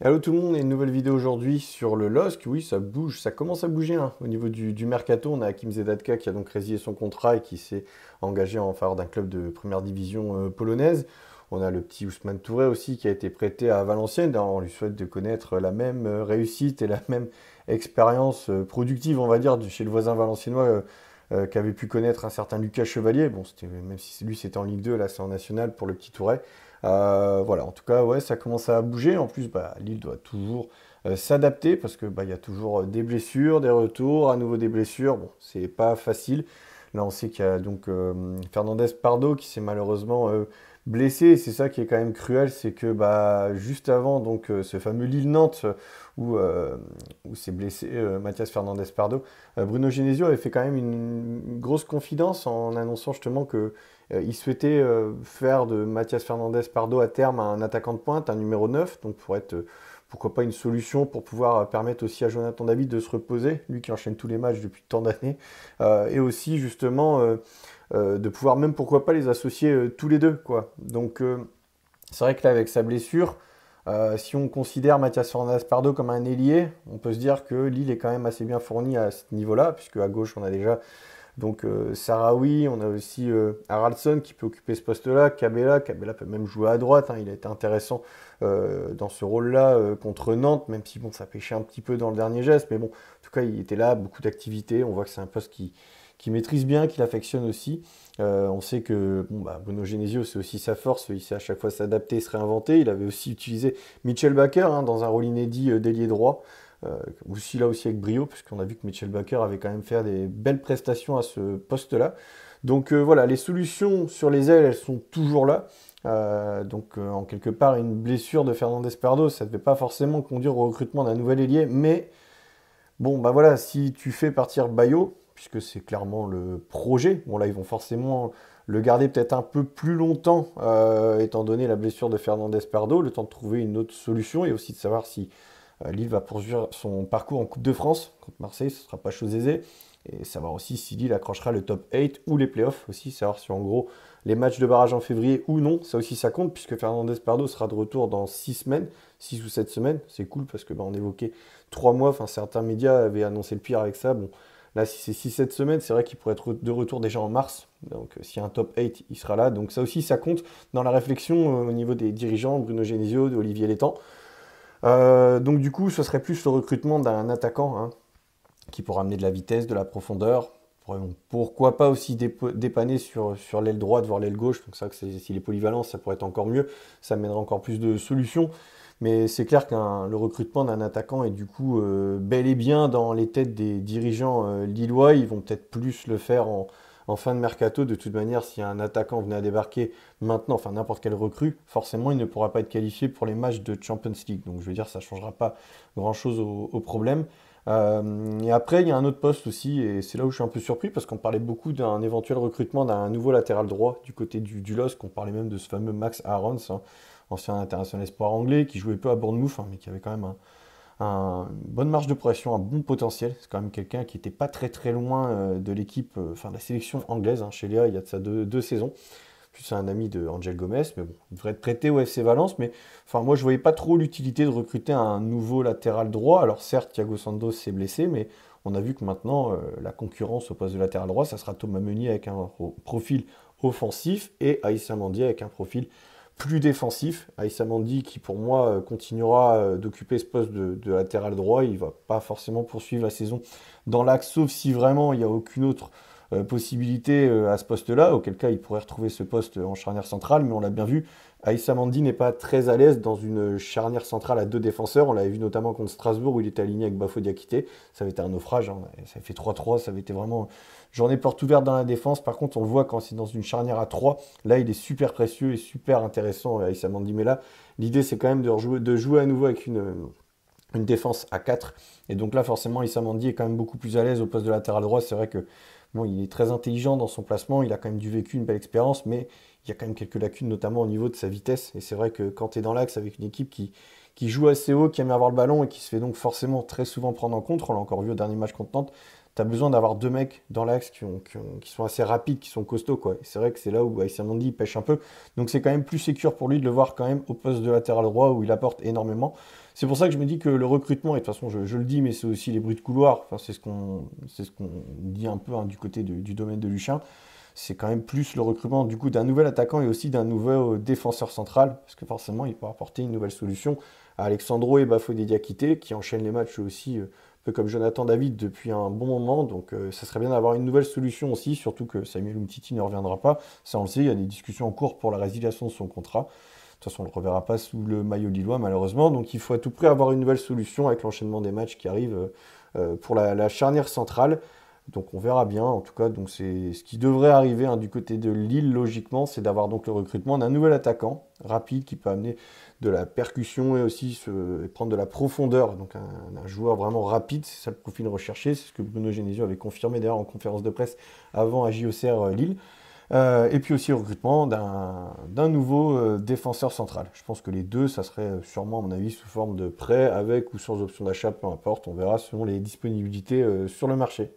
Allô tout le monde, et une nouvelle vidéo aujourd'hui sur le LOSC. Oui, ça bouge, ça commence à bouger hein. Au niveau du mercato, on a Hakim Zedatka qui a donc résilié son contrat et qui s'est engagé en faveur d'un club de première division polonaise. On a le petit Ousmane Touré aussi qui a été prêté à Valenciennes. Alors, on lui souhaite de connaître la même réussite et la même expérience productive, on va dire, chez le voisin valenciennois qu'avait pu connaître un certain Lucas Chevalier. Bon, même si lui c'était en Ligue 2, là c'est en National pour le petit Touré. Voilà, en tout cas, ouais, ça commence à bouger. En plus, bah, Lille doit toujours s'adapter parce que bah, il y a toujours des blessures, des retours, à nouveau des blessures. Bon, c'est pas facile. Là, on sait qu'il y a donc Fernandez Pardo qui s'est malheureusement blessé. Et c'est ça qui est quand même cruel, c'est que bah, juste avant donc ce fameux Lille-Nantes où, où s'est blessé Mathias Fernandez Pardo, Bruno Genesio avait fait quand même une grosse confidence en annonçant justement que il souhaitait faire de Mathias Fernandez Pardo à terme un attaquant de pointe, un numéro 9, donc pour être pourquoi pas une solution pour pouvoir permettre aussi à Jonathan David de se reposer, lui qui enchaîne tous les matchs depuis tant d'années, et aussi justement de pouvoir même pourquoi pas les associer tous les deux, quoi. Donc c'est vrai que là avec sa blessure, si on considère Mathias Fernandez Pardo comme un ailier, on peut se dire que Lille est quand même assez bien fourni à ce niveau-là, puisque à gauche on a déjà donc Sarawi, on a aussi Haraldsson qui peut occuper ce poste-là, Cabella peut même jouer à droite, hein, il a été intéressant dans ce rôle-là contre Nantes, même si bon, ça pêchait un petit peu dans le dernier geste, mais bon, en tout cas il était là, beaucoup d'activité, on voit que c'est un poste qui maîtrise bien, qu'il affectionne aussi. On sait que bon, bah, Bruno Genesio, c'est aussi sa force, il sait à chaque fois s'adapter, se réinventer, il avait aussi utilisé Mitchell Baker hein, dans un rôle inédit d'ailier droit. Aussi là aussi avec brio, puisqu'on a vu que Mitchell Baker avait quand même fait des belles prestations à ce poste-là. Donc voilà, les solutions sur les ailes, elles sont toujours là. En quelque part, une blessure de Fernandez Pardo, ça ne devait pas forcément conduire au recrutement d'un nouvel ailier, mais bon, bah voilà, si tu fais partir Bayo, puisque c'est clairement le projet, bon là ils vont forcément le garder peut-être un peu plus longtemps, étant donné la blessure de Fernandez Pardo, le temps de trouver une autre solution et aussi de savoir si Lille va poursuivre son parcours en Coupe de France contre Marseille, ce ne sera pas chose aisée. Et savoir aussi si Lille accrochera le top 8 ou les playoffs aussi, savoir si en gros les matchs de barrage en février ou non, ça aussi ça compte, puisque Fernandez Pardo sera de retour dans 6 semaines, 6 ou 7 semaines, c'est cool parce que bah, on évoquait 3 mois, enfin certains médias avaient annoncé le pire avec ça, bon là si c'est 6-7 semaines, c'est vrai qu'il pourrait être de retour déjà en mars, donc s'il y a un top 8, il sera là, donc ça aussi ça compte dans la réflexion au niveau des dirigeants, Bruno Genesio, d'Olivier Létang. Donc du coup, ce serait plus le recrutement d'un attaquant hein, qui pourra amener de la vitesse, de la profondeur. Pourquoi pas aussi dépanner sur l'aile droite, voire l'aile gauche. Donc ça, que s'il est polyvalent, ça pourrait être encore mieux. Ça mènera encore plus de solutions. Mais c'est clair que le recrutement d'un attaquant est du coup bel et bien dans les têtes des dirigeants lillois. Ils vont peut-être plus le faire en fin de mercato. De toute manière, si un attaquant venait à débarquer maintenant, enfin n'importe quelle recrue, forcément il ne pourra pas être qualifié pour les matchs de Champions League. Donc je veux dire, ça ne changera pas grand-chose au problème. Et après, il y a un autre poste aussi, et c'est là où je suis un peu surpris, parce qu'on parlait beaucoup d'un éventuel recrutement d'un nouveau latéral droit du côté du LOSC. On parlait même de ce fameux Max Aarons, hein, ancien international espoir anglais, qui jouait peu à Bournemouth, hein, mais qui avait quand même une bonne marge de progression, un bon potentiel. C'est quand même quelqu'un qui n'était pas très très loin de l'équipe, enfin de la sélection anglaise, hein, chez Léa, il y a de ça deux saisons. Puis c'est un ami de Angel Gomez, mais bon, il devrait être prêté au FC Valence. Mais enfin, moi, je voyais pas trop l'utilité de recruter un nouveau latéral droit. Alors certes, Thiago Santos s'est blessé, mais on a vu que maintenant, la concurrence au poste de latéral droit, ça sera Thomas Meunier avec un profil offensif et Aïssa Mandi avec un profil plus défensif. Aïssa Mandi qui, pour moi, continuera d'occuper ce poste de latéral droit. Il va pas forcément poursuivre la saison dans l'axe, sauf si vraiment il n'y a aucune autre possibilité à ce poste-là, auquel cas il pourrait retrouver ce poste en charnière centrale, mais on l'a bien vu, Aïssa Mandi n'est pas très à l'aise dans une charnière centrale à deux défenseurs, on l'avait vu notamment contre Strasbourg où il était aligné avec Bafo Diakité, ça avait été un naufrage, hein. Ça avait fait 3-3, ça avait été vraiment journée porte ouverte dans la défense, par contre on le voit quand c'est dans une charnière à 3, là il est super précieux et super intéressant Aïssa Mandi, mais là l'idée c'est quand même de jouer à nouveau avec une défense à 4. Et donc là, forcément, Issa Mandi est quand même beaucoup plus à l'aise au poste de latéral droit. C'est vrai que bon, il est très intelligent dans son placement, il a quand même du vécu, une belle expérience, mais il y a quand même quelques lacunes, notamment au niveau de sa vitesse. Et c'est vrai que quand tu es dans l'axe avec une équipe qui joue assez haut, qui aime avoir le ballon et qui se fait donc forcément très souvent prendre en contre, on l'a encore vu au dernier match contre Nantes, tu as besoin d'avoir deux mecs dans l'axe qui sont assez rapides, qui sont costauds, quoi. Et c'est vrai que c'est là où Aïssa Mondi pêche un peu. Donc c'est quand même plus sécure pour lui de le voir quand même au poste de latéral droit où il apporte énormément. C'est pour ça que je me dis que le recrutement, et de toute façon je le dis, mais c'est aussi les bruits de couloir, enfin, c'est ce qu'on dit un peu hein, du côté du domaine de Luchin, c'est quand même plus le recrutement du coup d'un nouvel attaquant et aussi d'un nouveau défenseur central, parce que forcément il pourra apporter une nouvelle solution à Alexandro et Bafodé Diakité, qui enchaînent les matchs aussi, un peu comme Jonathan David depuis un bon moment, donc ça serait bien d'avoir une nouvelle solution aussi, surtout que Samuel Umtiti ne reviendra pas, ça on le sait, il y a des discussions en cours pour la résiliation de son contrat. De toute façon, on ne le reverra pas sous le maillot lillois, malheureusement. Donc, il faut à tout prix avoir une nouvelle solution avec l'enchaînement des matchs qui arrivent pour la charnière centrale. Donc, on verra bien. En tout cas, donc c'est ce qui devrait arriver hein, du côté de Lille, logiquement, c'est d'avoir donc le recrutement d'un nouvel attaquant rapide qui peut amener de la percussion et aussi prendre de la profondeur. Donc, un joueur vraiment rapide, c'est ça le profil recherché. C'est ce que Bruno Genesio avait confirmé d'ailleurs en conférence de presse avant à JOCR Lille. Et puis aussi le recrutement d'un nouveau défenseur central. Je pense que les deux, ça serait sûrement, à mon avis, sous forme de prêt, avec ou sans option d'achat, peu importe. On verra selon les disponibilités sur le marché.